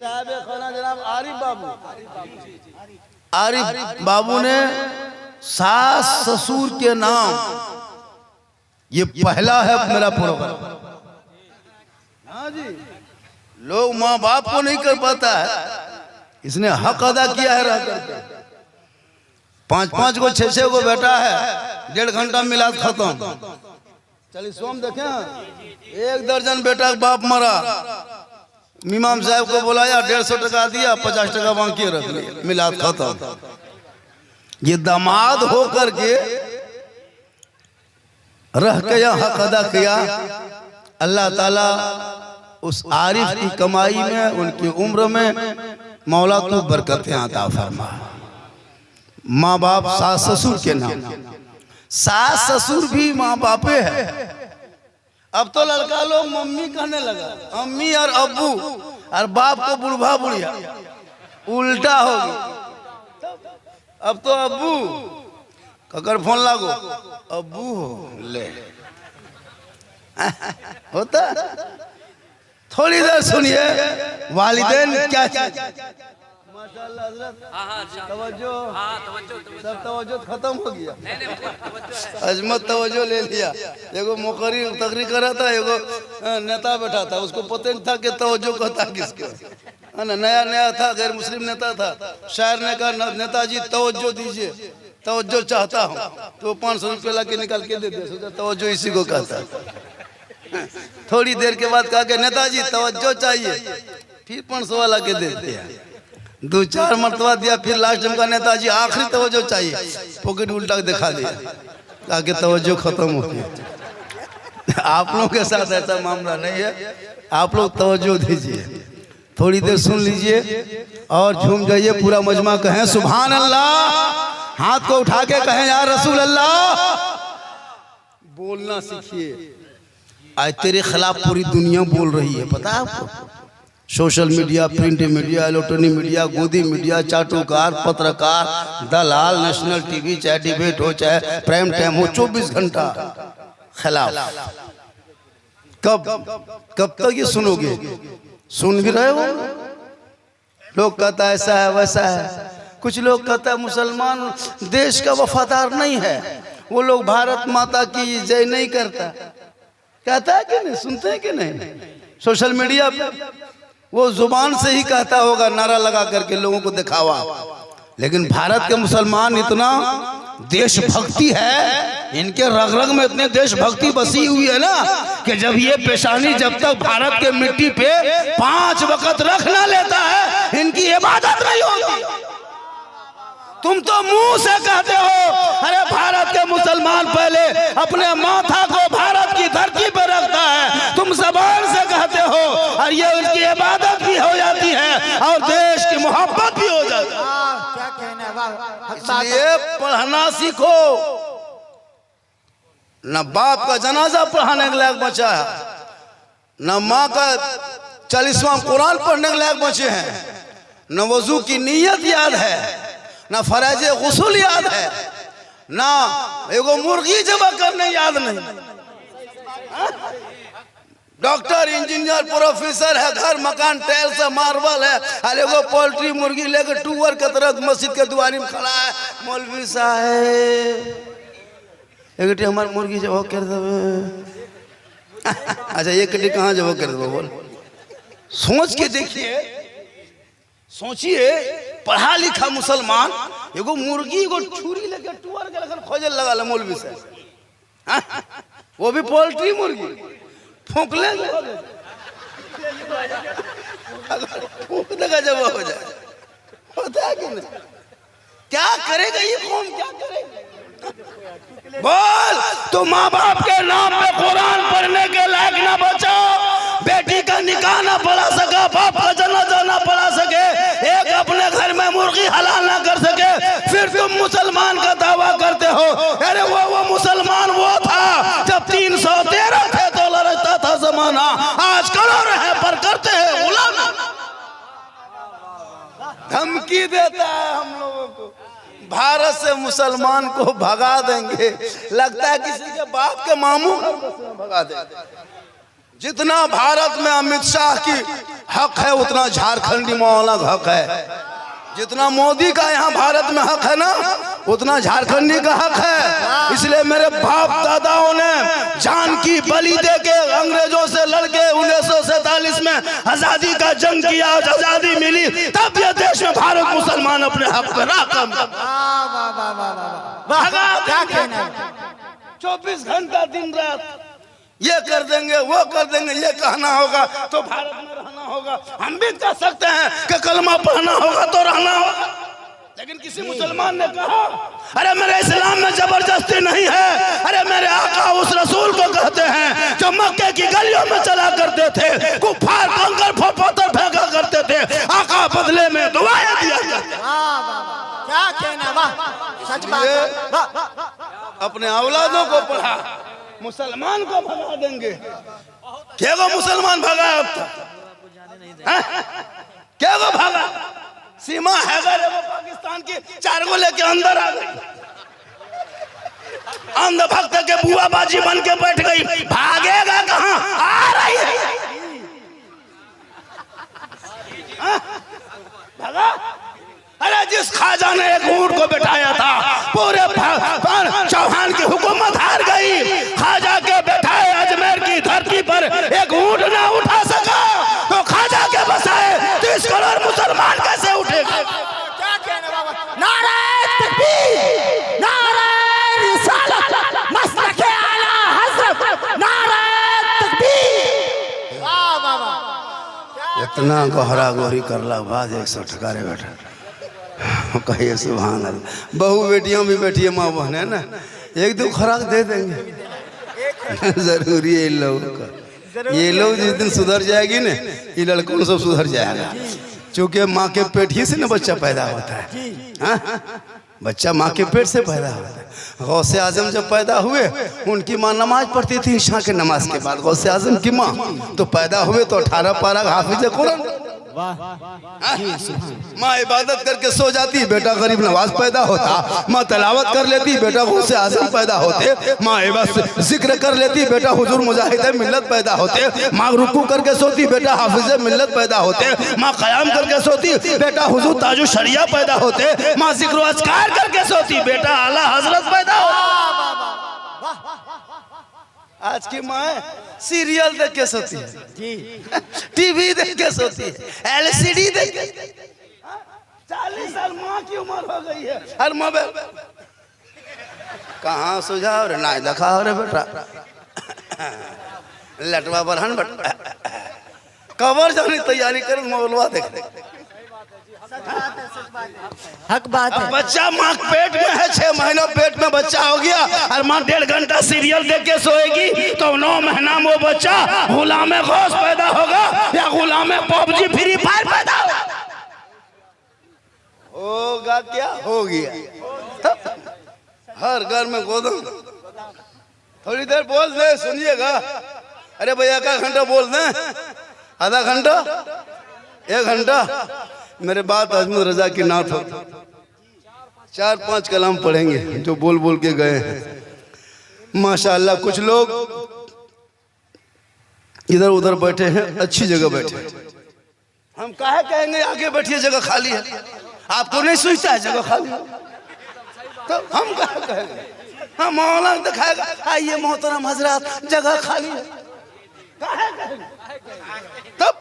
साहब खाना जनाब आरिफ बाबू ने सास ससुर के नाम, ये पहला है मेरा प्रोग्राम। हाँ जी, लोग माँ बाप को नहीं कर पाता है, इसने हक अदा किया है रह करके। 5-5 को 6-6 को बेटा है, 1.5 घंटा मिलाद खत्म। चलिए सोम देखें, 1 दर्जन बेटा बाप मरा, इमाम साहब को बुलाया, 150 टका दिया, 50 टका बाकी रख लिया, मिलाद खत्म। ये दामाद हो करके रह के यहाँ हक अदा किया। अल्लाह ताला उस आरिफ की कमाई में, उनकी उम्र में मौला तू बरकतें अता फरमा। माँ बाप सास ससुर के नाम, सास ससुर भी माँ बापे है। अब तो लड़का लोग मम्मी कहने लगा, अम्मी और अब्बू, और बाप को बुढ़वा बुढ़िया, उल्टा हो गया। अब तो अब्बू ककर फोन लागो, अब्बू हो ले होता। थोड़ी देर सुनिए, वालिदैन क्या माशाअल्लाह हज़रत, तवज्जो, सब तवज्जो खत्म हो गया। अजमत तवज्जो ले लिया। एगो मुकर्री तकरीर करा था, एगो नेता बैठा था, उसको पता नहीं था कि तवज्जो कहता किसके, है ना। नया नया था, गैर मुस्लिम नेता था। शायर ने कहा, नेताजी तवज्जो दीजिए, तवज्जो चाहता हूँ। तो 500 रुपये ला के निकाल के दे दिया, सोचा तवज्जो इसी को कहता। थोड़ी देर के बाद कहा कि नेताजी तवज्जो चाहिए, फिर 500 वाला के दे दिया। 2-4 मरतबा दिया, फिर लास्ट में कहा नेताजी आखिरी तवज्जो चाहिए, पॉकेट उल्टा दिखा दिया, कहा कि तवज्जो खत्म हो गई। आप लोगों के साथ ऐसा मामला नहीं है, आप लोग तवज्जो दीजिए। थोड़ी देर सुन लीजिए और झूम जाइए। पूरा मजमा कहें सुभान अल्लाह, हाथ को उठा के कहें या रसूल अल्लाह। बोलना सीखिए। आज तेरे खिलाफ पूरी दुनिया बोल रही है, पता है आपको? Social media, print media, electronic media, गोदी मीडिया, चाटुकार, पत्रकार, दलाल, नेशनल टीवी, चाहे डिबेट हो चाहे प्राइम टाइम हो, 24 घंटा खिलाफ। कब तक ये सुनोगे? सुन भी रहे हो। लोग कहता है ऐसा है वैसा है, कुछ लोग कहता है मुसलमान देश का वफादार नहीं है, वो लोग भारत माता की जय नहीं करता। कहता है कि नहीं? सुनते हैं कि नहीं? सोशल मीडिया पे वो जुबान से ही कहता होगा, नारा लगा करके लोगों को दिखावा। लेकिन भारत के मुसलमान इतना देशभक्ति है, इनके रग रग में इतने देशभक्ति बसी हुई है ना, कि जब ये पेशानी जब तक भारत के मिट्टी पे 5 वक्त रख ना लेता है, इनकी इबादत नहीं होती। तुम तो मुंह से कहते हो, अरे भारत के मुसलमान पहले अपने माथा को भारत की धरती पर रखता है। तुम ज़बान से कहते हो और ये उनकी इबादत भी हो जाती है और देश की मोहब्बत भी हो जाती है। क्या कहना है, इसलिए पढ़ना सीखो। न बाप का जनाजा पढ़ाने के लायक बचा है, न माँ का 40वां कुरान पढ़ने के लायक बचे हैं, न वजू की नीयत याद है, ना फराज गुस्ल याद है, ना एगो मुर्गी जबा करने याद नहीं। डॉक्टर, इंजीनियर, प्रोफेसर है, घर मकान टाइल से मार्बल है, अरे एगो पोल्ट्री मुर्गी लेकर टूअर के तरह मस्जिद के दुआरी में खड़ा है। मौलवी साहब एक हमारी मुर्गी जब कर देवे। अच्छा एक कहाँ जब कर देवे? बोल, सोच के देखिए, सोचिए। पढ़ा लिखा मुसलमान एगो मुर्गी को छुरी लेके टुअर के लगन खोजे लगा ले मौलवी से, वो भी पोल्ट्री मुर्गी फूंक ले, फूंक देगा जब हो जाए। होता है कि नहीं? क्या करेगा ये कौम, क्या करेगा? बोल, तो माँ बाप के नाम पे कुरान पढ़ने के लायक ना बचो, बेटी का निकाह ना पढ़ा सका, बाप का जनाजा ना पढ़ा सके, एक अपने घर में मुर्गी हलाल ना कर सके, फिर तुम मुसलमान का दावा करते हो। अरे वो मुसलमान वो था जब 313 थे तो लड़ता था जमाना, आज करो रहे पर करते हैं गुलामी। धमकी देता है हम लोगों को, भारत से मुसलमान को भगा देंगे, लगता है किसी के बाप के मामू भगा देंगे। जितना भारत में अमित शाह की हक है उतना झारखंडी मौलाना का हक है। जितना मोदी का यहाँ भारत में हक है ना उतना झारखंडी का हक है। इसलिए मेरे बाप दादाओं ने जान की बलि देके अंग्रेजों से लड़के 1947 में आजादी का जंग किया। आजादी मिली तब ये देश में भारत मुसलमान अपने हक पे राकम 24 घंटा दिन रात ये कर देंगे वो कर देंगे, ये कहना होगा तो भारत में रहना होगा। हम भी कह सकते हैं कि कलमा पढ़ना होगा तो रहना होगा, लेकिन किसी मुसलमान ने कहा अरे मेरे इस्लाम में जबरदस्ती नहीं है। अरे मेरे आका उस रसूल को कहते हैं जो मक्के की गलियों में चला करते थे, कुफार कंकर पत्थर फेंका करते थे, आका बदले में दुआएं दिया करते। क्या कहना, वाह सच बात है। अपने औलादों को पढ़ा, मुसलमान को भगा देंगे। क्या वो मुसलमान भगा अब तक? क्या वो भगा? सीमा हैदर है वो पाकिस्तान की 4 गो लेके अंदर आ गई। अंधभक्त के बुआ बाजी बन के बैठ गई। भागेगा कहां? आ रही है। भगा? अरे जिस खाजा ने एक ऊंट को बिठाया था पूरे चौहान की हुकूमत हार गई। खाजा के बैठाए अजमेर की धरती पर एक ऊंट ना उठा सका तो खाजा के बसाए 30 करोड़ मुसलमान कैसे उठेगा? क्या कहना बाबा, नारे तकबीर, नारे रिसालत, मसलके आला हज़रत, नारे तकबीर। वाह बाबा, इतना गहरा गोरी करला बाद 100 ठकारे बैठा कहिए सुभान अल्लाह। बहू बेटियों भी बैठी है, माँ बहन है ना, 1-2 खुराक दे देंगे। जरूरी है इन लोगों का। ये लोग जिस दिन सुधर जाएगी ना ये लड़कों सब सुधर जाएगा। क्योंकि माँ के पेट ही से ना बच्चा पैदा होता है। हाँ? बच्चा माँ के पेट से पैदा होता है। गौसे आजम जब पैदा हुए उनकी माँ नमाज पढ़ती थी ईशा के नमाज के बाद। गौसे आजम की माँ तो पैदा हुए तो 18 पारा हाफिज कुरान। माँ इबादत करके सो जाती, बेटा गरीब नवाज पैदा होता। माँ तलावत कर लेती, बेटा गौसे आजम पैदा होते। माँ जिक्र कर लेती, बेटा हुजूर मुजाहिद मिल्लत पैदा होते। माँ रुकू करके सोती, बेटा हाफिज मिल्लत पैदा होते। माँ कयाम करके सोती, बेटा हुजूर ताजु शरिया पैदा होते। माँ जिक्र अस्कार करके सोती, बेटा आला हजरत पैदा होता। आज की माँ सीरियल देख के सोती है, टीवी देख के सोती है, एलसीडी देख के। 40 साल माँ की उम्र हो गई है और मोबाइल कहाँ सुझाव रे ना देखा रे बेटा। लटवा बरहन बेटा कवर जाने तैयारी कर मोबाइलवा देख। हक बात है। बच्चा माँ पेट में है, 6 महीना पेट में बच्चा हो गया और माँ 1.5 घंटा सीरियल देख के सोएगी तो 9 महीना में वो बच्चा गुलाम गौस पैदा होगा या गुलाम पबजी फ्री फायर पैदा होगा। क्या हो गया? हर घर में गोदम। थोड़ी देर बोल दे, सुनिएगा। अरे भैया 1 घंटा बोल दे, आधा घंटा, 1 घंटा। मेरे बात अजमत रजा की नात हो, 4-5 कलाम पढ़ेंगे जो बोल बोल के गए हैं। माशाअल्लाह कुछ लोग इधर उधर बैठे हैं, अच्छी जगह बैठे हैं। हम काहे कहेंगे आगे बैठिए जगह खाली है? आपको नहीं सोचता है जगह खाली है तो हम काहे कहेंगे? हाँ मौलाना दिखाएगा आइए मोहतरम हजरत जगह खाली है, काहे कहेंगे? तब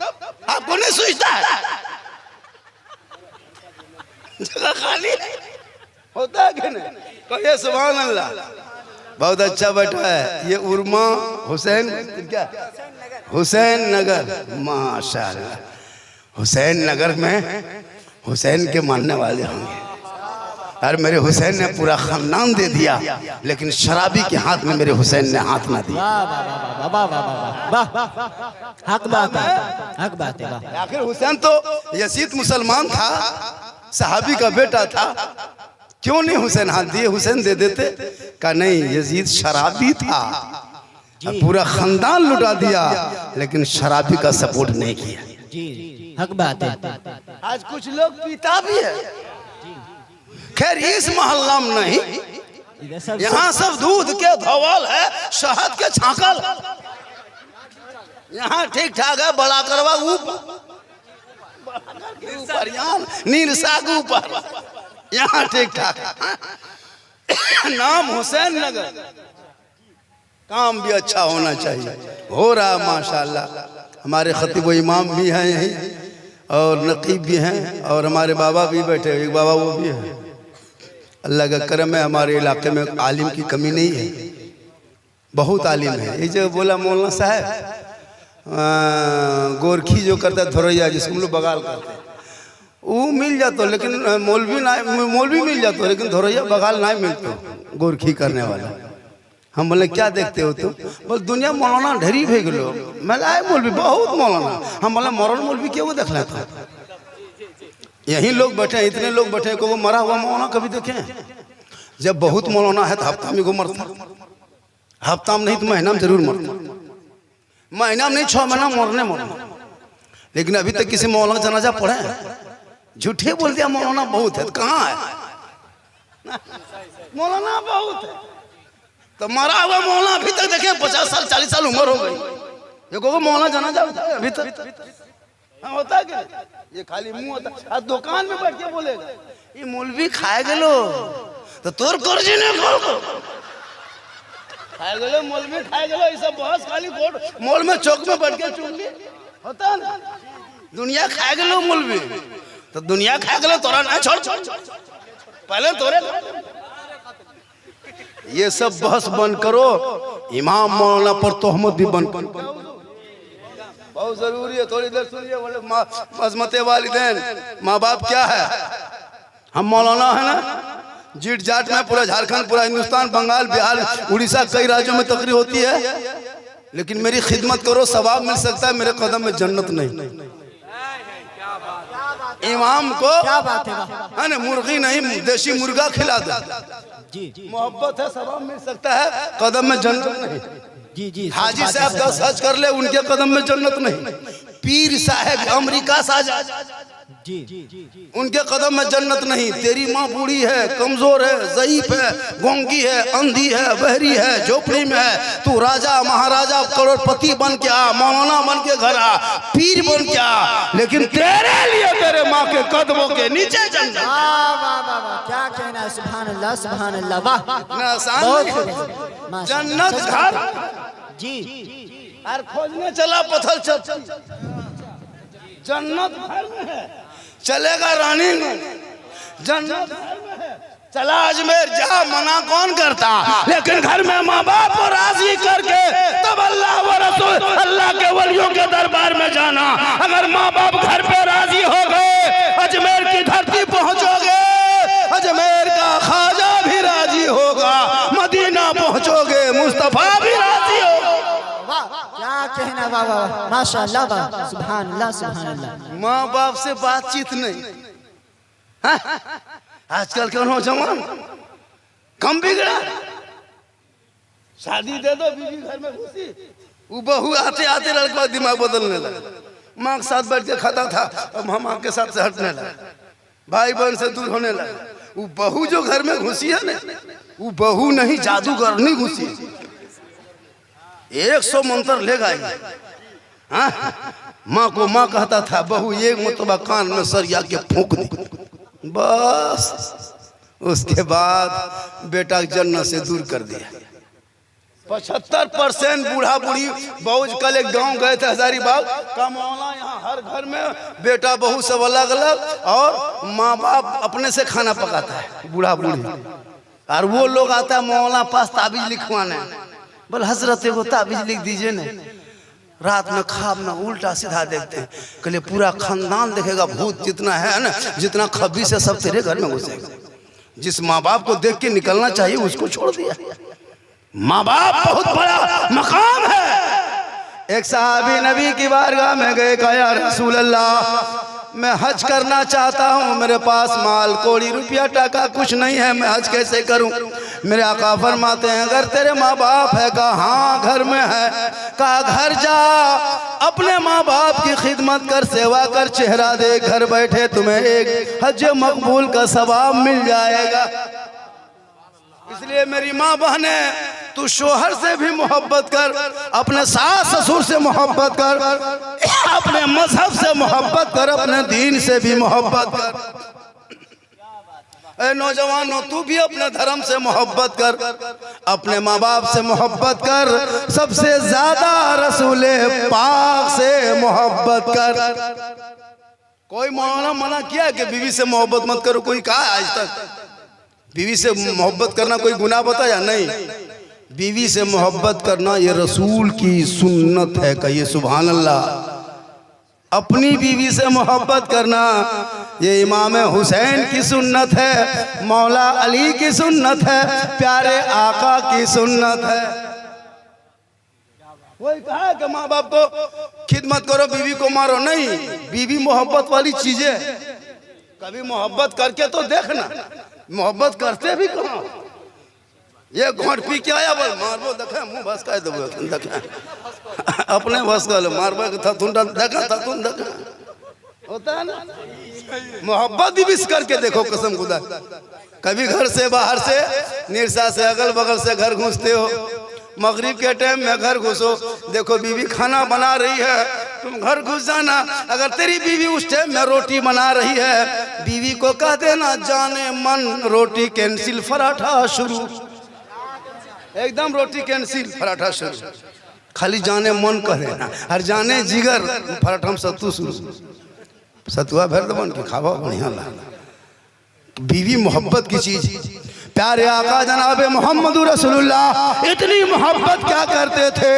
आपको नहीं सोचता है जगह खाली होता है कि नहीं? कहिए सुभान अल्लाह। बहुत अच्छा बैठा है ये उर्मा हुसैन, क्या हुसैन नगर, माशाअल्लाह। हुसैन नगर में हुसैन के मानने वाले होंगे। और मेरे हुसैन ने पूरा खानदान दे दिया, लेकिन शराबी के हाथ में मेरे हुसैन ने हाथ ना दिया। हक बात है, हक बात है। आखिर हुसैन तो यजीद मुसलमान था, सहाबी का बेटा था, क्यों नहीं हुसैन हाथ दिए? हुसैन दे देते का नहीं, यजीद शराबी था, पूरा खानदान लुटा दिया, लेकिन शराबी का सपोर्ट नहीं किया। जी हक बात है। आज कुछ लोग पीता भी है, खैर इस मोहल्ला में नहीं, यहाँ सब दूध के धवल है, शहद के छाकल। यहाँ ठीक ठाक है, बड़ा करवा ऊपर यहाँ नीरसाग ऊपर, यहाँ ठीक ठाक है। नाम हुसैन नगर, काम भी अच्छा होना चाहिए, हो रहा है माशाल्लाह। हमारे खतीब इमाम भी हैं यहीं और नकीब भी हैं और हमारे बाबा भी बैठे, एक बाबा वो भी है। अल्लाह का करम है, हमारे इलाके में आलिम की कमी नहीं है, बहुत आलिम है। ये जो बोला मौलाना साहब गोरखी जो करता है थोरैया, जिसको हम लोग बगाल करते हैं, वो मिल जाता, लेकिन मौलवी मिल जाता, लेकिन थोरैया बगाल नहीं मिलता गोरखी करने वाला। हम बोले क्या देखते हो तुम? बोल दुनिया मौलाना ढेरी भे गलो। मैं आए मौलवी बहुत मौलाना। हम बोले मरल मौलवी क्यों देख लेता? यही लोग बैठे, इतने लोग बैठे को वो मरा हुआ मौलाना कभी देखे? जब बहुत मौलाना है तो हफ्ता में को मरता, हफ्ता में नहीं तो महीना में जरूर मरता, महीना में नहीं 6 महीना मरना। लेकिन अभी तक किसी मौलाना जनाजा पढ़े? झूठे बोल दिया मौलाना बहुत है, तो कहाँ है मौलाना? बहुत है तो मरा हुआ मौलाना अभी तक देखे 50 साल 40 साल उम्र हो गई, ये को मौलाना जनाजा अभी तक होता है क्या? ये खाली मुंह होता है, दुकान में बैठ के बोलेगा ये मौलवी खाए गेलो तो तोर कर्जी नहीं खोल खाए गेलो, मौलवी खाए गेलो, ये सब बहस खाली कोर्ट मॉल में चौक में बैठ के चुनली होता है ना। दुनिया खाए गेलो मौलवी, तो दुनिया खाए गेलो तोरा ना छोड़ पहले तोरे। ये सब बहस बंद करो, इमाम मौलाना पर तोहमत भी बंद करो, बहुत जरूरी है। थोड़ी देर सुनिए, बोले अजमते वालिदैन, माँ बाप क्या है? हम मौलाना है ना, जीट जाट में पूरा झारखंड, पूरा हिंदुस्तान, बंगाल, बिहार, उड़ीसा, कई राज्यों में तकरीर होती है, लेकिन मेरी खिदमत करो, सवाब मिल सकता है, मेरे कदम में जन्नत नहीं। इमाम को क्या बात है ना, मुर्गी नहीं देसी मुर्गा खिला दो, जी मोहब्बत है, सवाब मिल सकता है, कदम में जन्नत नहीं। जी हाजी साहब 10 हज कर ले, उनके कदम में जन्नत नहीं। पीर साहब अमेरिका साजा, जी उनके कदम में जन्नत नहीं। तेरी माँ बूढ़ी है, कमजोर है, ज़ईफ है, गोंगी है, अंधी है, बहरी है, झोपड़ी में है, तू राजा महाराजा करोड़पति बन के आ, मौलाना बन के घर आ, पीर बन के आ, लेकिन तेरे लिए तेरे माँ के कदमों के नीचे जन्नत। वाह क्या कहना है, सुभान अल्लाह सुभान अल्लाह, वाह इतना आसान जन्नत घर जी। और खोजने चला पत्थर जन्नत घर में है, चलेगा रानी में, जन्नत घर में है, चला अजमेर जा, मना कौन करता? लेकिन घर में माँ बाप को राजी करके तब अल्लाह व रसूल अल्लाह के वलियों के दरबार में जाना। अगर माँ बाप घर पे राजी हो गए, अजमेर की धरती पहुंचोगे, अजमेर का ख्वाजा भी राजी होगा, मदीना पहुंचोगे, मुस्तफा भी राजी होगा। क्या कहना, वाह वाह माशाअल्लाह, वाह सुभान अल्लाह सुभान अल्लाह। माँ बाप से बातचीत नहीं, हाँ? आजकल के नौजवान कम बिगड़ा, शादी दे दो, बीवी घर में घुसी, वो बहू आते आते लड़का दिमाग बदलने लगा, माँ के साथ बैठ के खाता था, अब हम आपके साथ से हटने लगा, भाई बहन से दूर होने लगा। वो बहू जो घर में घुसी है ना, वो बहू नहीं जादूगर नहीं घुसी, 100 मंत्र ले गई। माँ को माँ कहता था, बहू एक मतबा कान में सरिया के फूंक दी, बस उसके बाद बेटा जन्नत से दूर कर दिया। 75% बूढ़ा बूढ़ी बहू, कल एक गांव गए थे हजारीबाग का मौला, यहाँ हर घर में बेटा बहू सब अलग अलग, और माँ बाप अपने से खाना पकाता है बूढ़ा बूढ़ी, और वो लोग आता है मौला पास ताबीज लिखवाने, बोल हजरत एगो ताबीज लिख दीजिए ना, रात में ख्वाब में उल्टा सीधा देखते हैं, कहले पूरा खानदान देखेगा, भूत जितना है ना, जितना खबीस है सब तेरे घर में घुसेगा। जिस माँ बाप को देख के निकलना चाहिए उसको छोड़ दिया। माँ बाप बहुत बड़ा मकाम है। एक साहबी नबी की बारगाह में गए, कहा या रसूल अल्लाह, मैं हज करना चाहता हूँ, मेरे पास माल कोड़ी रुपया टाका कुछ नहीं है, मैं हज कैसे करूँ? मेरे आका फरमाते हैं, अगर तेरे माँ बाप है? कहा हाँ घर में है। कहा घर जा, अपने माँ बाप की खिदमत कर, सेवा कर, चेहरा दे, घर बैठे तुम्हें एक हज मकबूल का सवाब मिल जाएगा। इसलिए मेरी माँ बहने तू शोहर से भी मोहब्बत कर, अपने सास ससुर से मोहब्बत कर, अपने मजहब से मोहब्बत कर, अपने दीन से भी मोहब्बत कर। ए नौजवानों, तू भी अपने धर्म से मोहब्बत कर, अपने माँ बाप से मोहब्बत कर, सबसे ज्यादा रसूले पाक से मोहब्बत कर। कोई मौलाना मना किया कि बीवी से मोहब्बत मत करो? कोई कहा आज तक? बीवी से मोहब्बत करना कोई गुनाह बताया? नहीं। बीवी से मोहब्बत करना ये रसूल की सुन्नत है। कहिए सुभान अल्लाह। अपनी बीवी से मोहब्बत करना ये इमाम हुसैन की सुन्नत है, मौला अली की सुन्नत है, प्यारे आका की सुन्नत है। वही कहा कि माँ बाप को खिदमत करो, बीवी को मारो नहीं। बीवी मोहब्बत वाली चीज है। कभी मोहब्बत करके तो देखना, मोहब्बत करते भी कहाँ। ये घोट पी के आया बोल मारबो, देखा मुंह बस का देबो, देखा अपने बस का मारबो था तुंडा, देखा था तुम, देखा होता है ना। मोहब्बत भी विश करके देखो, कसम खुदा। कभी घर से बाहर से निरसा से अगल बगल से घर घुसते हो, मगरिब के टाइम में घर घुसो, देखो बीवी खाना बना रही है, तुम घर घुस जाना। अगर तेरी बीवी उस टाइम में रोटी बना रही है, बीवी को कह देना जाने मन रोटी कैंसिल, पराठा शुरू। एकदम रोटी कैंसिल, पराठा शुरू। खाली जाने मन कह देना, और जाने जिगर पराठा में सत्तू शुरू। सतुआ भर दबन के खावा बढ़िया लगा। बीवी मोहब्बत की चीज। प्यारे आका जनाब मोहम्मद रसूलुल्लाह इतनी मोहब्बत क्या करते थे,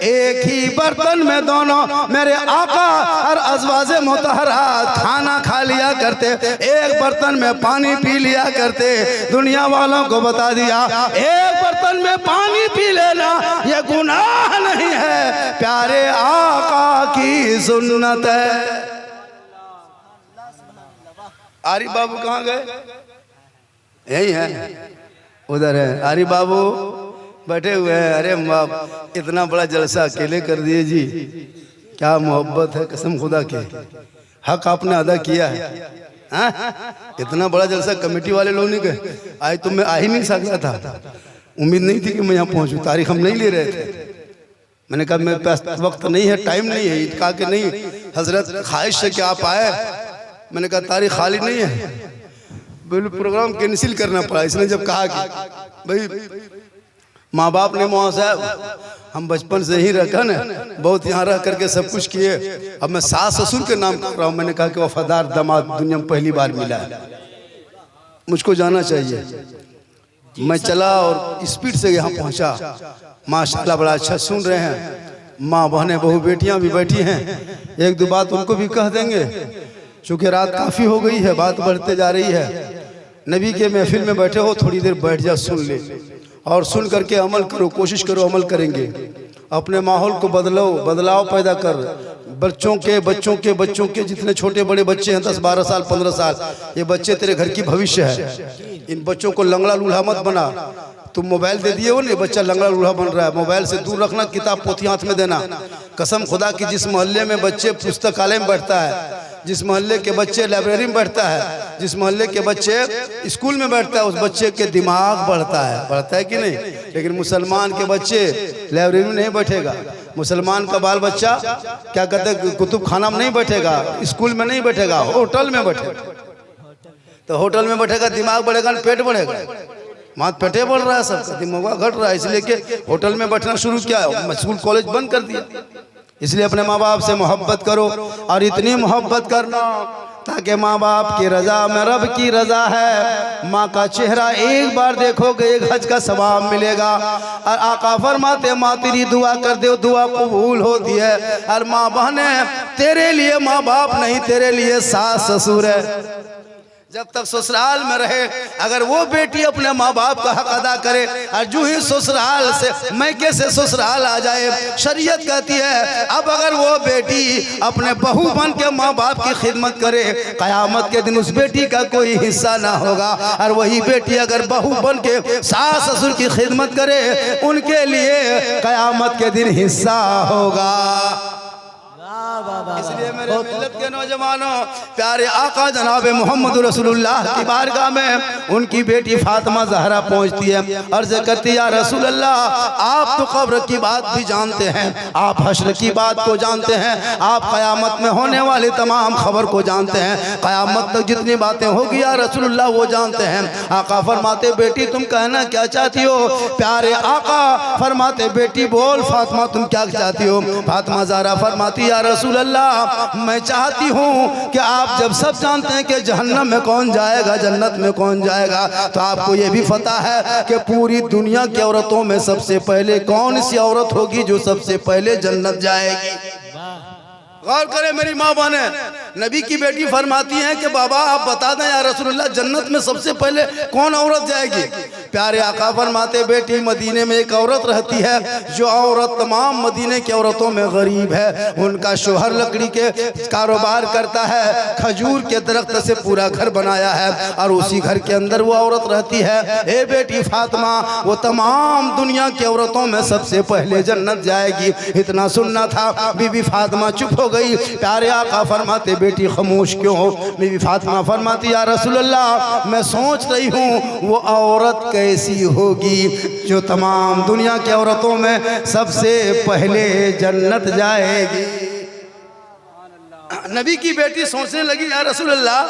एक ही बर्तन में दोनों मेरे आका और अज़वाजे मुतहरात खाना खा लिया करते, एक बर्तन में पानी पी लिया करते। दुनिया वालों को बता दिया, एक बर्तन में पानी पी लेना ये गुनाह नहीं है, प्यारे आका की सुन्नत है। आरिफ बाबू कहाँ गए? यही है, उधर है आरिफ बाबू बैठे हुए हैं। अरे बाप, इतना बड़ा जलसा अकेले कर दिए जी, क्या मोहब्बत है कसम खुदा के। हक आपने अदा किया है। इतना बड़ा जलसा कमेटी वाले लोग नहीं गए, आज तो मैं आ ही नहीं सकता था। उम्मीद नहीं थी कि मैं यहाँ पहुँचूँ, तारीख हम नहीं ले रहे थे। मैंने कहा मेरे पास वक्त नहीं है, टाइम नहीं है। कहा कि नहीं हजरत, ख्वाहिश है कि आप आए। मैंने कहा तारीख खाली नहीं है, बिल्कुल प्रोग्राम कैंसिल करना पड़ा। इसने जब कहा कि भाई माँ बाप ने मौला साहब हम बचपन से ही रखा ना, बहुत यहाँ रह करके सब कुछ किए, अब मैं सास ससुर के नाम कर रहा हूँ। मैंने कहा कि वफादार दामाद दुनिया में पहली बार मिला है, मुझको जाना चाहिए। मैं चला और स्पीड से यहाँ पहुँचा। माशाल्लाह बड़ा अच्छा सुन रहे हैं। माँ बहनें बहू बेटियाँ भी बैठी हैं, एक दो बात उनको भी कह देंगे, चूँकि रात काफ़ी हो गई है, बात बढ़ते जा रही है। नबी के महफिल में बैठे हो, थोड़ी देर बैठ जा, सुन ले और सुन करके अमल करो, कोशिश करो अमल करेंगे। अपने माहौल को बदलाव पैदा कर। बच्चों के जितने छोटे बड़े बच्चे हैं, 10 12 साल 15 साल, ये बच्चे तेरे घर की भविष्य है। इन बच्चों को लंगड़ा लूल्हा मत बना। तुम मोबाइल दे दिए हो ना, बच्चा लंगड़ा लूल्हा बन रहा है। मोबाइल से दूर रखना, किताब पोथी हाथ में देना। कसम खुदा की, जिस मोहल्ले में बच्चे पुस्तकालय में बैठता है, जिस मोहल्ले के बच्चे लाइब्रेरी में बैठता है, जिस मोहल्ले के बच्चे स्कूल में बैठता है, उस बच्चे के दिमाग बढ़ता है कि नहीं? लेकिन मुसलमान के बच्चे लाइब्रेरी में नहीं बैठेगा। मुसलमान का बाल बच्चा क्या कहते हैं, कुतुब खाना में नहीं बैठेगा, स्कूल में नहीं बैठेगा, होटल में बैठेगा। तो होटल में बैठेगा, दिमाग बढ़ेगा, पेट बढ़ेगा। मात पेटे बढ़ रहा है, सबका दिमाग घट रहा है, इसलिए कि होटल में बैठना शुरू किया, स्कूल कॉलेज बंद कर दिया। इसलिए अपने माँ बाप से मोहब्बत करो, और इतनी मोहब्बत करना ताकि माँ बाप की रजा में रब की रजा है। माँ का चेहरा एक बार देखोगे, एक हज का सवाब मिलेगा। और आका फरमाते, माँ तेरी दुआ कर दो, दुआ कबूल होती है। और माँ बहने तेरे लिए माँ बाप नहीं, तेरे लिए सास ससुर है। जब तक ससुराल में रहे, अगर वो बेटी अपने माँ बाप का हक अदा करे, और जो ही ससुराल से मैके से ससुराल आ जाए, शरीयत कहती है अब अगर वो बेटी अपने बहू बन के माँ बाप की खिदमत करे, कयामत के दिन उस बेटी का कोई हिस्सा ना होगा। और वही बेटी अगर बहू बन के सास ससुर की खिदमत करे, उनके लिए कयामत के दिन हिस्सा होगा। वाह वाह इसलिए मेरे मिल्लत के नौजवानों, प्यारे आका जनाब मोहम्मद रसूलुल्लाह की बारगाह में उनकी बेटी फातिमा ज़हरा पहुंचती है। अर्ज़ करती या रसूल अल्लाह, आप तो कब्र की बात भी जानते हैं, आप हश्र की बात को जानते हैं, आप क़यामत में होने वाली तमाम खबर को जानते हैं, क़यामत तक जितनी बातें होगी या रसूलुल्लाह वो जानते हैं। आका फरमाते बेटी तुम कहना क्या चाहती हो? प्यारे आका फरमाते बेटी बोल फातिमा तुम क्या चाहती हो? फातिमा ज़हरा फरमाती या रसूल अल्लाह, मैं चाहती हूँ कि आप जब सब जानते हैं कि जहन्नम में कौन जाएगा, जन्नत में कौन जाएगा, तो आपको ये भी पता है कि पूरी दुनिया की औरतों में सबसे पहले कौन सी औरत होगी जो सबसे पहले जन्नत जाएगी? गौर करें मेरी माँ बहने, नबी की बेटी फरमाती हैं कि बाबा आप बता दें या रसूलुल्लाह, जन्नत में सबसे पहले कौन औरत जाएगी? प्यारे आका फरमाते बेटी मदीने में एक औरत रहती है जो औरत तमाम मदीने की औरतों में गरीब है। उनका शोहर लकड़ी के कारोबार करता है, खजूर के दरख्त से पूरा घर बनाया है और उसी घर के अंदर वो औरत रहती है। ए बेटी फातिमा, वो तमाम दुनिया की औरतों में सबसे पहले जन्नत जाएगी। इतना सुनना था, बीबी फातिमा चुप हो गई। प्यारे आका फरमाते बेटी खामोश क्यों हो? बीबी फातिमा फरमाती या रसूलल्लाह, मैं सोच रही हूँ वो औरत कैसी होगी जो तमाम दुनिया की औरतों में सबसे पहले जन्नत जाएगी। नबी की बेटी सोचने लगी या रसूलल्लाह,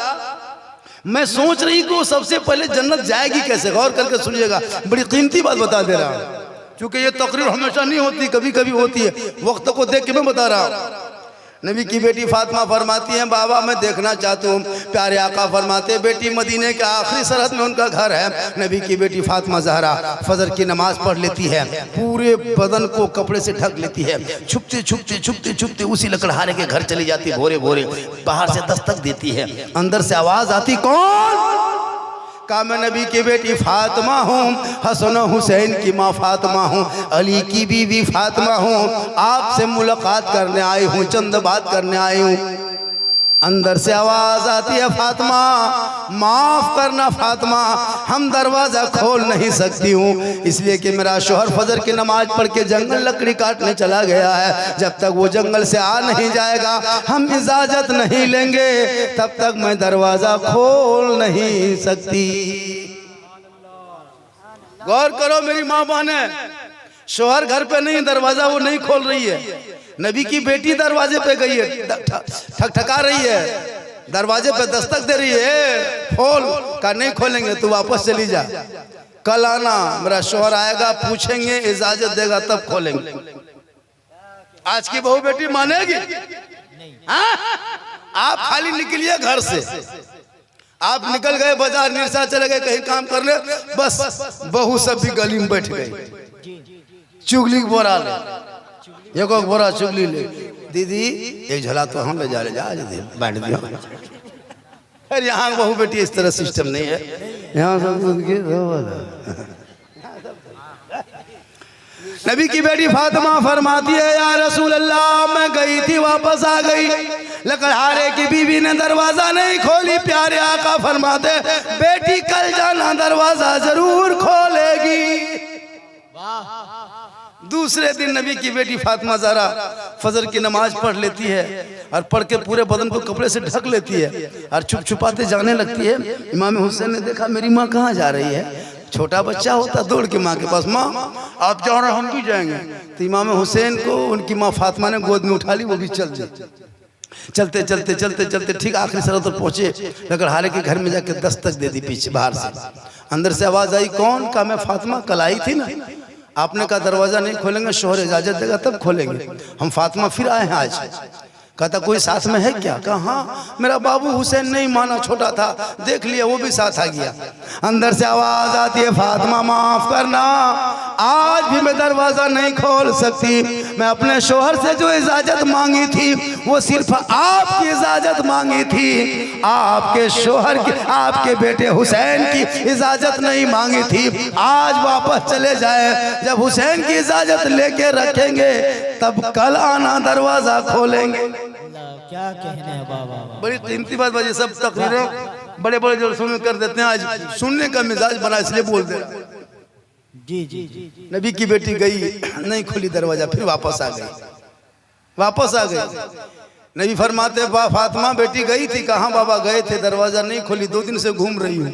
मैं सोच रही कि वो सबसे पहले जन्नत जाएगी कैसे? गौर करके सुनिएगा, बड़ी कीमती बात बता दे रहा हूँ, क्योंकि ये तकरीर हमेशा नहीं होती, कभी कभी होती है। वक्त को देख के मैं बता रहा हूँ। नबी की बेटी फातिमा फरमाती हैं बाबा मैं देखना चाहती हूँ। प्यारे आका फरमाते बेटी मदीने के आखिरी सरहद में उनका घर है। नबी की बेटी फातिमा ज़हरा फजर की नमाज पढ़ लेती है, पूरे बदन को कपड़े से ढक लेती है, छुपते छुपते छुपते छुपते उसी लकड़हारे के घर चली जाती है। भोरे भोरे बाहर से दस्तक देती है, अंदर से आवाज़ आती, कौन? का मैं नबी की बेटी फातिमा हूँ, हसन हुसैन की माँ फातिमा हूँ, अली की बीवी फातिमा हूँ, आपसे मुलाकात करने आई हूँ, चंद बात करने आई हूँ। अंदर से आवाज़ आती है फातिमा माफ़ करना फातिमा, हम दरवाज़ा खोल नहीं सकती हूँ, इसलिए कि मेरा शोहर फजर की नमाज पढ़ के जंगल लकड़ी काटने चला गया है। जब तक वो जंगल से आ नहीं जाएगा हम इजाज़त नहीं लेंगे, तब तक मैं दरवाज़ा खोल नहीं सकती। गौर करो मेरी माँ बहने, शोहर घर पे नहीं, दरवाज़ा वो नहीं खोल रही है। नबी की बेटी दरवाजे पे गई है, ठकठका रही है, दरवाजे पे दस्तक दे रही है, खोल का नहीं खोलेंगे तो वापस चली जा, कल आना, मेरा शोहर आएगा पूछेंगे इजाजत देगा तब खोलेंगे। आज की बहू बेटी मानेगी? हाँ? आप खाली निकलिए घर से, आप निकल गए बाजार निरसा चले गए कहीं काम कर ले, बस बहू सब भी गली में बैठ गई, चुगली बोरा ले, एक बोरा चुगली ले, दीदी एक झला तो हम ले जा बैठ दिया। अरे यहाँ बहू बेटी इस तरह सिस्टम नहीं है, यहाँ सब नबी की बेटी फातिमा फरमाती है या रसूल अल्लाह, मैं गई थी वापस आ गई, लकड़हारे की बीवी ने दरवाजा नहीं खोली। प्यारे आका फरमाते बेटी कल जाना दरवाजा जरूर खोलेगी। दूसरे दिन नबी की बेटी फातिमा ज़हरा फजर की नमाज पढ़ लेती है और पढ़ के पूरे बदन को कपड़े से ढक लेती है और छुप छुपाते जाने लगती है। इमाम हुसैन ने देखा मेरी माँ कहाँ जा रही है, छोटा बच्चा होता दौड़ के माँ के पास, माँ आप जा रहे हम भी जाएंगे। तो इमाम हुसैन को उनकी माँ फातिमा ने गोद में उठा ली, वो भी चल दी। चलते चलते चलते चलते ठीक आखिरी सरहद पर पहुंचे, लकड़हारे के घर में जाकर दस्तक दे दी पीछे बाहर से। अंदर से आवाज़ आई, कौन? का मैं फातिमा कल आई थी ना, आपने कहा दरवाज़ा नहीं खोलेंगे, शोहर इजाज़त देगा तब खोलेंगे। हम फातिमा फिर आए हैं आज। कहता कोई साथ में है क्या? कहा हाँ, मेरा बाबू हुसैन नहीं माना, छोटा था, देख लिया वो भी साथ आ गया। अंदर से आवाज़ आती है फातिमा माफ़ करना, आज भी मैं दरवाज़ा नहीं खोल सकती, मैं अपने शोहर से जो इजाज़त मांगी थी वो सिर्फ आपकी इजाज़त मांगी थी, आपके शोहर की, आपके बेटे हुसैन की इजाज़त नहीं मांगी थी। आज वापस चले जाए, जब हुसैन की इजाज़त लेके रखेंगे तब कल आना दरवाज़ा खोलेंगे। क्या कहने हैं बाबा, बड़ी कीमती बात बाजी, सब तकरीरें बड़े बड़े जो सुन कर देते हैं, आज सुनने का मिजाज बना इसलिए बोल दे। जी जी जी। नबी की बेटी गई, नहीं खुली दरवाजा, फिर वापस आ गई, वापस आ गई। नबी फरमाते फातिमा बेटी गई थी, कहाँ बाबा गए थे, दरवाज़ा नहीं खोली, 2 दिन से घूम रही हूँ।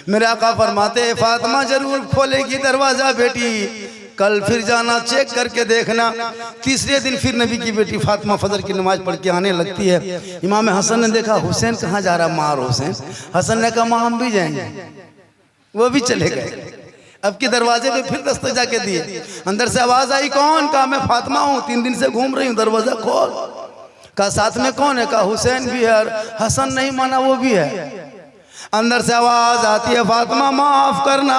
मेरे आका फरमाते फातिमा जरूर खोलेगी दरवाज़ा बेटी, कल फिर जाना चेक करके देखना। तीसरे दिन फिर नबी की बेटी फातिमा फजर की नमाज पढ़ के आने लगती है। इमाम हसन ने देखा हुसैन कहाँ जा रहा, माँ और हुसैन। हसन ने कहा माँ हम भी जाएंगे, वो भी चले गए। अब के दरवाजे पे फिर दस्तक जाके दिए, अंदर से आवाज आई कौन? कहा मैं फातिमा हूँ, 3 दिन से घूम रही हूँ, दरवाजा खोल। कहा साथ में कौन है? कहा हुसैन भी है। हसन नहीं माना, वो भी है। अंदर से आवाज आती है फातिमा माफ करना,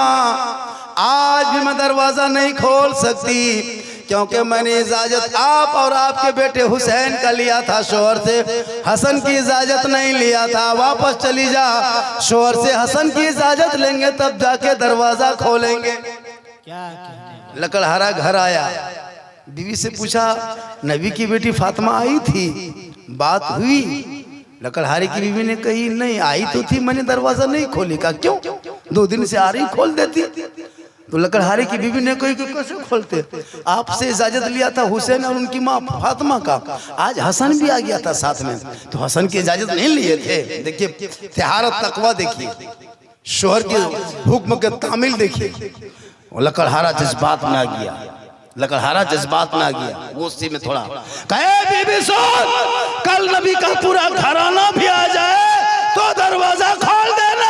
आज भी मैं दरवाजा नहीं खोल सकती, क्योंकि मैंने इजाजत आप और आपके बेटे हुसैन का लिया था शोहर से, हसन की इजाजत नहीं लिया था। वापस चली जा, शोहर से हसन की इजाजत लेंगे तब जाके दरवाजा खोलेंगे। क्या लकड़हारा घर आया, बीवी से पूछा नबी की बेटी फातिमा आई थी, बात हुई? लकड़हारे की बीवी ने कही नहीं आई तो थी, मैंने दरवाजा नहीं खोली। का क्यों? 2 दिन से आ रही, खोल देती। तो लकड़हारे की बीवी ने कही कि कैसे खोलते, आपसे इजाजत लिया था हुसैन और उनकी माँ फातिमा का, आज हसन भी आ गया था साथ में, तो हसन की इजाजत नहीं लिए थे। देखिए तिहारत तकवा, देखिए शोहर के हुक्म के तामिल देखिए। लकड़हारा जज्बात में आ गया, लकड़हारा जज्बात में आ गया, गुस्से में थोड़ा कहे बीबी सुन, कल नबी का पूरा घराना भी आ जाए तो दरवाजा खोल देना,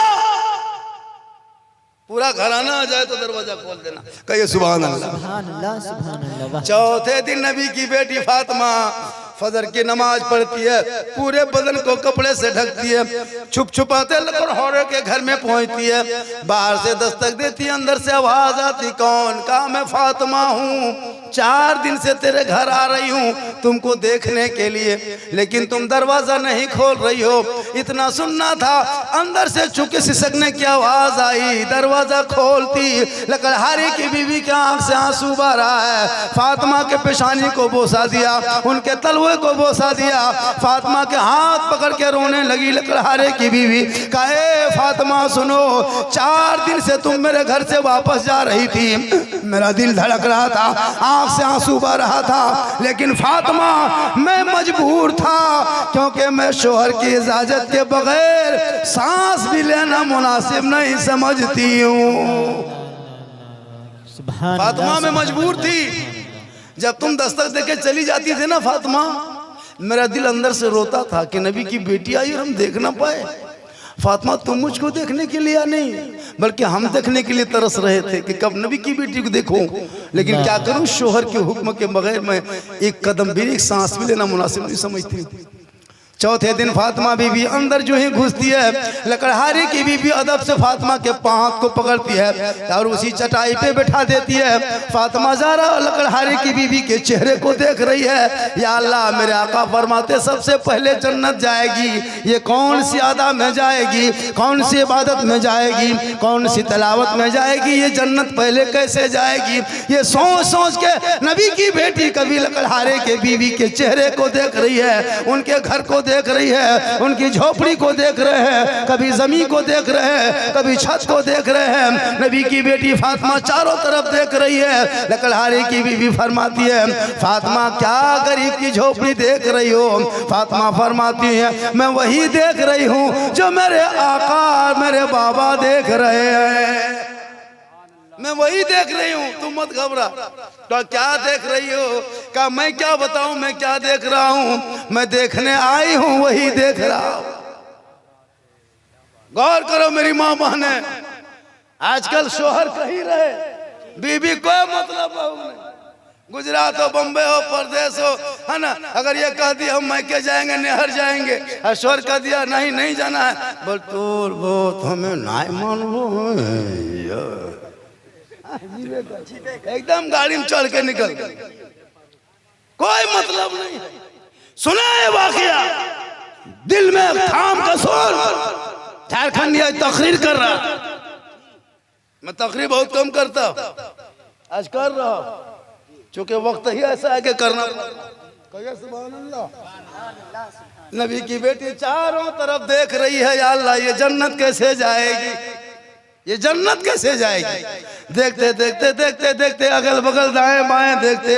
पूरा घराना आ जाए तो दरवाजा खोल देना। कहिए सुभान अल्लाह। सुभान अल्लाह, सुभान अल्लाह। चौथे दिन नबी की बेटी फातिमा फजर की नमाज पढ़ती है, पूरे बदन को कपड़े से ढकती है, छुप छुपाते लकड़हारे के घर में पहुंचती है। बाहर से दस्तक देती है, अंदर से आवाज आती कौन? कहा मैं फातिमा हूँ, 4 दिन से तेरे घर आ रही हूँ तुमको देखने के लिए, लेकिन तुम दरवाजा नहीं खोल रही हो। इतना सुनना था, अंदर से चुके सिसकने की आवाज आई, दरवाजा खोलती लकड़हारे की बीवी के आंख से आंसू बह रहा है। फातिमा के पेशानी को बोसा दिया, उनके तलवे को बोसा दिया, फातिमा के हाथ पकड़ के रोने लगी लकड़हारे की बीवी। कहे फातिमा सुनो, 4 दिन से तुम मेरे घर से वापस जा रही थी, मेरा दिल धड़क रहा था, आंख से आंसू बह रहा था, लेकिन फातिमा मैं मजबूर था, क्योंकि मैं शोहर की इजाजत के बगैर सांस भी लेना मुनासिब नहीं समझती हूँ। फातिमा मैं मजबूर थी। जब तुम दस्तक देके चली जाती थी ना फातिमा, मेरा दिल अंदर से रोता था कि नबी की बेटी आई और हम देख ना पाए। फातिमा तुम मुझको देखने के लिए नहीं, बल्कि हम देखने के लिए तरस रहे थे कि कब नबी की बेटी को देखूं, लेकिन क्या करूं, शोहर के हुक्म के बगैर मैं एक कदम भी, एक सांस भी लेना मुनासिब नहीं समझती। चौथे दिन फातिमा बीबी अंदर जो ही घुसती है, लकड़हारे की बीबी अदब से फातिमा के पांव को पकड़ती है और उसी चटाई पे बैठा देती है। फातिमा ज़ारा लकड़हारे की बीबी के चेहरे को देख रही है। या अल्लाह, मेरे आका फरमाते सबसे पहले जन्नत जाएगी, ये कौन सी अदा में जाएगी, कौन सी इबादत में जाएगी, कौन सी तलावत में जाएगी, ये जन्नत पहले कैसे जाएगी? ये सोच सोच के नबी की बेटी कभी लकड़हारे के बीवी के चेहरे को देख रही है, उनके घर को देख रही है, उनकी झोपड़ी को देख रहे हैं, कभी जमीन को देख रहे हैं, कभी छत को देख रहे हैं। नबी की बेटी फातिमा चारों तरफ देख रही है। लकड़हारे की बीवी फरमाती है फातिमा क्या गरीब की झोपड़ी देख रही हो? फातिमा फरमाती है मैं वही देख रही हूँ जो मेरे आका मेरे बाबा देख रहे हैं, मैं वही देख रही हूँ, तुम मत घबरा। तो क्या देख रही हो? कहा मैं क्या बताऊं मैं क्या देख रहा हूं, मैं देखने आई हूं वही देख रहा हूं। गौर करो मेरी माँ बहने, आजकल शोहर कहीं रहे, बीबी कोई मतलब नहीं, गुजरात हो, बम्बे हो, प्रदेश हो, है ना, अगर ये कह दिया हम मैके जाएंगे, नेहर जाएंगे, और शोहर कह दिया नहीं नहीं जाना है, बोल तोर बहुत हमें नहीं मानलो, एकदम गाड़ी में चढ़ के निकल, कोई मतलब नहीं। सुना है वाकया, दिल में थाम का सुन, झारखंड ये तकरीर कर रहा, मैं तकरीर बहुत कम करता, आज कर रहा, चूंकि वक्त ही ऐसा है कि करना। सुभान अल्लाह। नबी की बेटी चारों तरफ देख रही है, या अल्लाह ये जन्नत कैसे जाएगी, ये जन्नत कैसे जाएगी? देखते देखते देखते देखते अगल बगल दाएं बाएं देखते,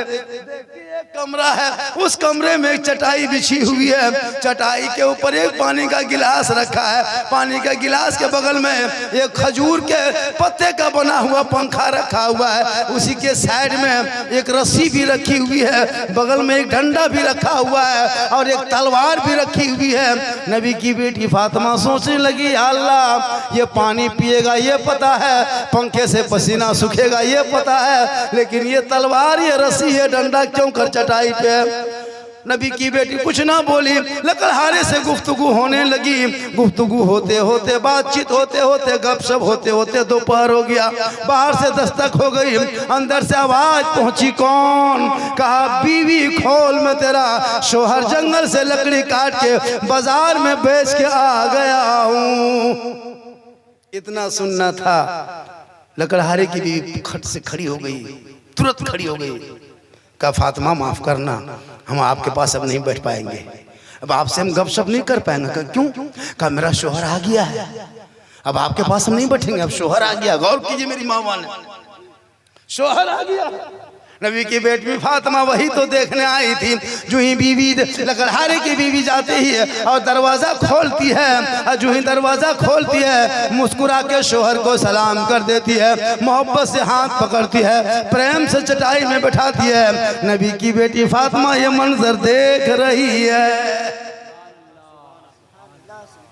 एक कमरा है, उस कमरे में एक चटाई बिछी हुई है, चटाई के ऊपर एक पानी का गिलास रखा है, पानी का गिलास के बगल में एक खजूर के पत्ते का बना हुआ पंखा रखा हुआ है, उसी के साइड में एक रस्सी भी रखी हुई है, बगल में एक डंडा भी रखा हुआ है और एक तलवार भी रखी हुई है। नबी की बेटी फातिमा सोचने लगी, अल्लाह ये पानी पिएगा ये पता है, पंखे से पसीना सूखेगा ये पता है, लेकिन ये तलवार ये रस्सी ये डंडा क्यों कर चटाई पे। नबी की बेटी कुछ ना बोली, लकड़हारे से गुफ्तगू होने लगी। गुफ्तगू होते होते, बातचीत होते होते, गपशप होते होते दोपहर हो गया। बाहर से दस्तक हो गई, अंदर से आवाज पहुंची, कौन? कहा बीवी खोल, मैं तेरा शोहर जंगल से लकड़ी काट के बाजार में बेच के आ गया हूं। इतना सुनना था, लकड़हारे की बीवी खट से खड़ी हो गई, तुरंत खड़ी हो गई। कहा फातिमा माफ करना, हम आपके पास अब नहीं बैठ पाएंगे, अब आपसे हम गपशप नहीं कर पाएंगे। कहा क्यों? कहा मेरा शोहर आ गया है, अब आपके पास हम नहीं बैठेंगे, अब शोहर आ गया। गौर कीजिए मेरी माँ ने, शोहर आ गया। नबी की बेटी फातिमा वही तो देखने आई थी। जो ही बीवी लकड़हारे की बीवी जाती है और दरवाज़ा खोलती है, और जो ही दरवाज़ा खोलती है मुस्कुरा के शोहर को सलाम कर देती है, मोहब्बत से हाथ पकड़ती है, प्रेम से चटाई में बैठाती है। नबी की बेटी फातिमा ये मंजर देख रही है।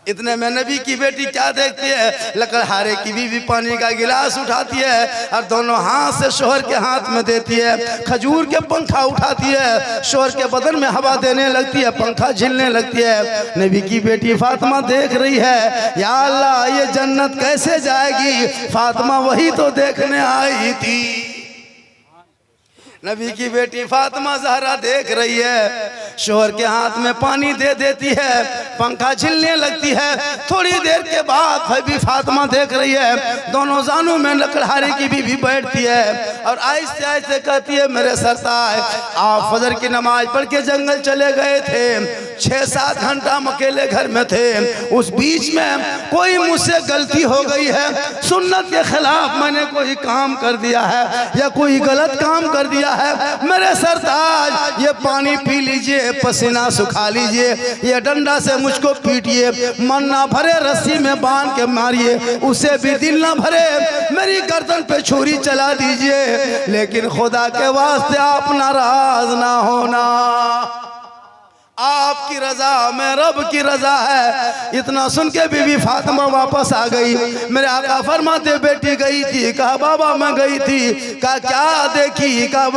इतने में नबी की बेटी क्या देखती है, लकड़हारे की बीवी पानी का गिलास उठाती है और दोनों हाथ से शोहर के हाथ में देती है, खजूर के पंखा उठाती है, शोहर के बदन में हवा देने लगती है, पंखा झिलने लगती है। नबी की बेटी फातिमा देख रही है, या अल्लाह ये जन्नत कैसे जाएगी। फातिमा वही तो देखने आई थी। नबी की बेटी फातिमा ज़हरा देख रही है, शोहर के हाथ में पानी दे देती है, पंखा झिलने लगती है। थोड़ी देर के बाद भाई फातिमा देख रही है, दोनों जानों में लकड़हारे की बीवी बैठती है और आहिस्ते आहिस्ते कहती है, मेरे सरताज आप फजर की नमाज पढ़ के जंगल चले गए थे, 6-7 घंटा हम अकेले घर में थे, उस बीच में कोई मुझसे गलती हो गई है, सुन्नत के खिलाफ मैंने कोई काम कर दिया है या कोई गलत काम कर दिया है, मेरे सरताज ये पानी पी लीजिए, पसीना सुखा लीजिए, ये डंडा से मुझको पीटिए, मन ना भरे रस्सी में बांध के मारिए, उसे भी दिल ना भरे मेरी गर्दन पे छुरी चला दीजिए, लेकिन खुदा के वास्ते आप नाराज ना होना, आपकी रजा में रब की रजा है। इतना सुन के बीवी फातिमा वापस आ गई। मेरे आका फरमाते बेटी गई थी, कहा बाबा मैं गई थी, कहा क्या देखी, कहा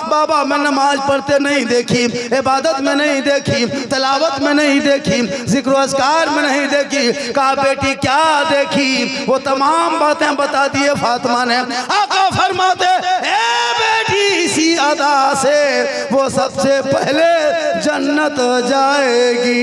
बाबा मैं नमाज पढ़ते नहीं देखी, इबादत में नहीं देखी, तलावत में नहीं देखी, जिक्र अस्कार में नहीं देखी। कहा बेटी क्या देखी, वो तमाम बातें बता दिए फातिमा ने। आका फरमाते ए बेटी इसी अदा से वो सबसे पहले जन्नत जाएगी।